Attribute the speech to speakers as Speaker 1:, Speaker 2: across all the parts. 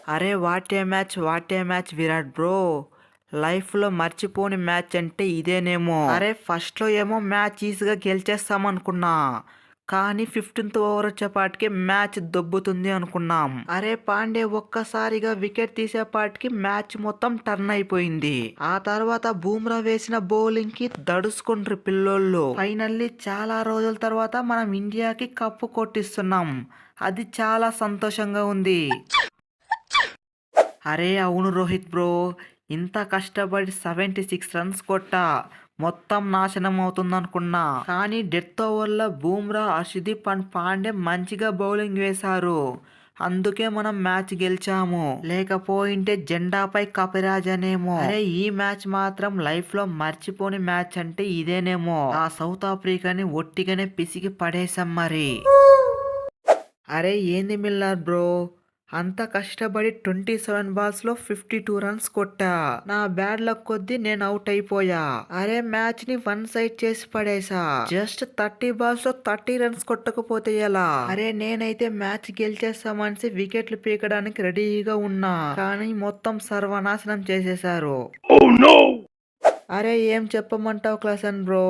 Speaker 1: అరే what a match Virat bro. లైఫ్లో మర్చిపోని match అంటే ఇదేనేమో. అరే ఫస్ట్లో ఏమో మ్యాచ్ ఈజీగా గెలిచేస్తామనుకున్నా, కానీ 15th ఓవర్ వచ్చేపాటికి మ్యాచ్ దొబ్బుతుంది అనుకున్నాం. అరే పాండే ఒక్కసారిగా వికెట్ తీసేపాటికి మ్యాచ్ మొత్తం టర్న్ అయిపోయింది. ఆ తర్వాత బూమ్రా వేసిన బౌలింగ్ కి దడుచుకుండ్రు పిల్లోళ్ళు. ఫైనల్లీ చాలా రోజుల తర్వాత మనం ఇండియాకి కప్పు కొట్టిస్తున్నాం. అది చాలా సంతోషంగా ఉంది. అరే అవును రోహిత్ బ్రో, ఇంత కష్టపడి 76 రన్స్ కొట్టా మొత్తం నాశనం అవుతుందనుకున్నా, కానీ డెత్ ఓవర్లో బూమ్రా, హర్షదీప్ అండ్ పాండే మంచిగా బౌలింగ్ వేశారు. అందుకే మనం మ్యాచ్ గెలిచాము. లేకపోయింటే జెండాపై కపిరాజనేమో. అరే ఈ మ్యాచ్ మాత్రం లైఫ్ లో మర్చిపోని మ్యాచ్ అంటే ఇదేనేమో. ఆ సౌత్ ఆఫ్రికాని ఒట్టిగానే పిసికి పడేశాం మరి. అరే ఏంది మిల్లర్ బ్రో, అంత కష్టపడి 27 బాల్స్లో 52 రన్స్ కొట్టా. నా బ్యాడ్ లక్ కొద్దీ నేను అవుట్ అయిపోయా. అరే మ్యాచ్ ని వన్ సైడ్ చేసి పడేసా. జస్ట్ 30 బాల్స్ లో 30 రన్స్ కొట్టకపోతే ఎలా? అరే నేనైతే మ్యాచ్ గెలిచేస్తామని వికెట్లు పీకడానికి రెడీగా ఉన్నా, కానీ మొత్తం సర్వనాశనం చేసేశారు. అరే ఏం చెప్పమంటావు క్లాసన్ బ్రో,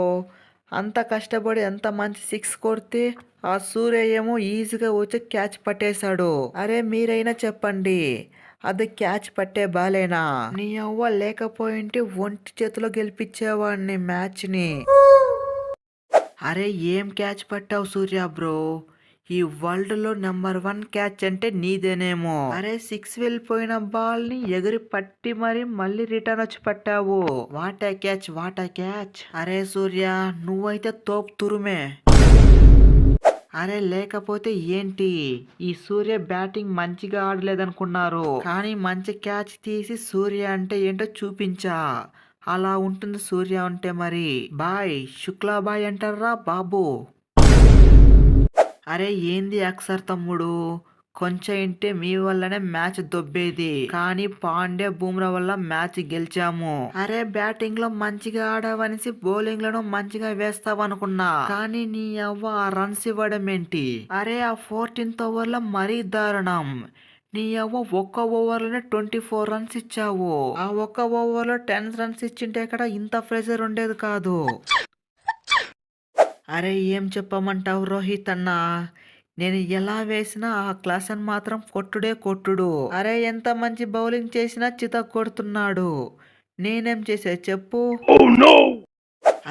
Speaker 1: అంత కష్టపడి అంత మంచి 6 కొడితే ఆ సూర్య ఏమో ఈజీగా వచ్చి క్యాచ్ పట్టేశాడు. అరే మీరైనా చెప్పండి, అది క్యాచ్ పట్టే బాలేనా? నీ అవ్వ లేకపోయింటే ఒంటి చేతిలో గెలిపించేవాడిని మ్యాచ్ని. అరే ఏం క్యాచ్ పట్టావు సూర్య బ్రో, ఈ వరల్డ్ లో నెంబర్ 1 క్యాచ్ అంటే నీదేనేమో. అరే 6 వెళ్ళిపోయిన బాల్ ని ఎగిరి పట్టి మరి మళ్ళీ రిటర్న్ వచ్చి పట్టావు. What a catch, what a catch. అరే సూర్య నువ్వైతే తోపు తురుమే. అరే లేకపోతే ఏంటి, ఈ సూర్య బ్యాటింగ్ మంచిగా ఆడలేదనుకున్నారు, కానీ మంచి క్యాచ్ తీసి సూర్య అంటే ఏంటో చూపించా. అలా ఉంటుంది సూర్య అంటే మరి. బాయ్ శుక్లా బాయ్ అంటారా బాబు. అరే ఏంది అక్సర్ తమ్ముడు, కొంచెం ఇంటే మీ వల్లనే మ్యాచ్ దొబ్బేది, కానీ పాండే బూమ్రా వల్ల మ్యాచ్ గెలిచాము. అరే బ్యాటింగ్ లో మంచిగా ఆడావనేసి బౌలింగ్ లను మంచిగా వేస్తావనుకున్నా, కానీ నీ అవ్వ ఆ రన్స్ ఇవ్వడం ఏంటి? అరే ఆ 14th ఓవర్ లో మరీ దారుణం. నీ అవ్వ ఒక్క ఓవర్లోనే 24 రన్స్ ఇచ్చావు. ఆ ఒక్క ఓవర్లో 10 రన్స్ ఇచ్చింటే ఇక్కడ ఇంత ప్రెషర్ ఉండేది కాదు. అరే ఏం చెప్పమంటావు రోహిత్ అన్న, నేను ఎలా వేసినా ఆ క్లాసన్ మాత్రం కొట్టుడే కొట్టుడు. అరే ఎంత మంచి బౌలింగ్ చేసినా చిత కొడుతున్నాడు. నేనేం చేసే చెప్పు.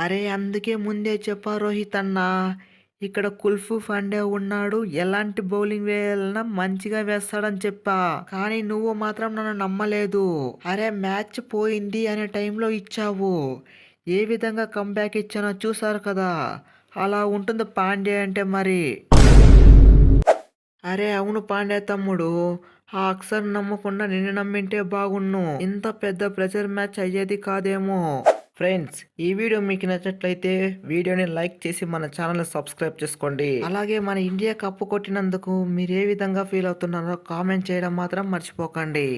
Speaker 1: అరే అందుకే ముందే చెప్పా రోహిత్ అన్న, ఇక్కడ కుల్ఫు ఫండే ఉన్నాడు, ఎలాంటి బౌలింగ్ వేయాలన్నా మంచిగా వేస్తాడని చెప్పా, కానీ నువ్వు మాత్రం నన్ను నమ్మలేదు. అరే మ్యాచ్ పోయింది అనే టైంలో ఇచ్చావు, ఏ విధంగా కంబ్యాక్ ఇచ్చానో చూసారు కదా. అలా ఉంటుంది పాండే అంటే మరి. అరే అవును పాండే తమ్ముడు, ఆ అక్సర్ నమ్మకుండా నిన్ను నమ్మింటే బాగున్ను, ఇంత పెద్ద ప్రెషర్ మ్యాచ్ అయ్యేది కాదేమో. ఫ్రెండ్స్ ఈ వీడియో మీకు నచ్చినట్లయితే వీడియోని లైక్ చేసి మన ఛానల్ని సబ్స్క్రైబ్ చేసుకోండి. అలాగే మన ఇండియా కప్పు కొట్టినందుకు మీరు ఏ విధంగా ఫీల్ అవుతున్నారో కామెంట్ చేయడం మాత్రం మర్చిపోకండి.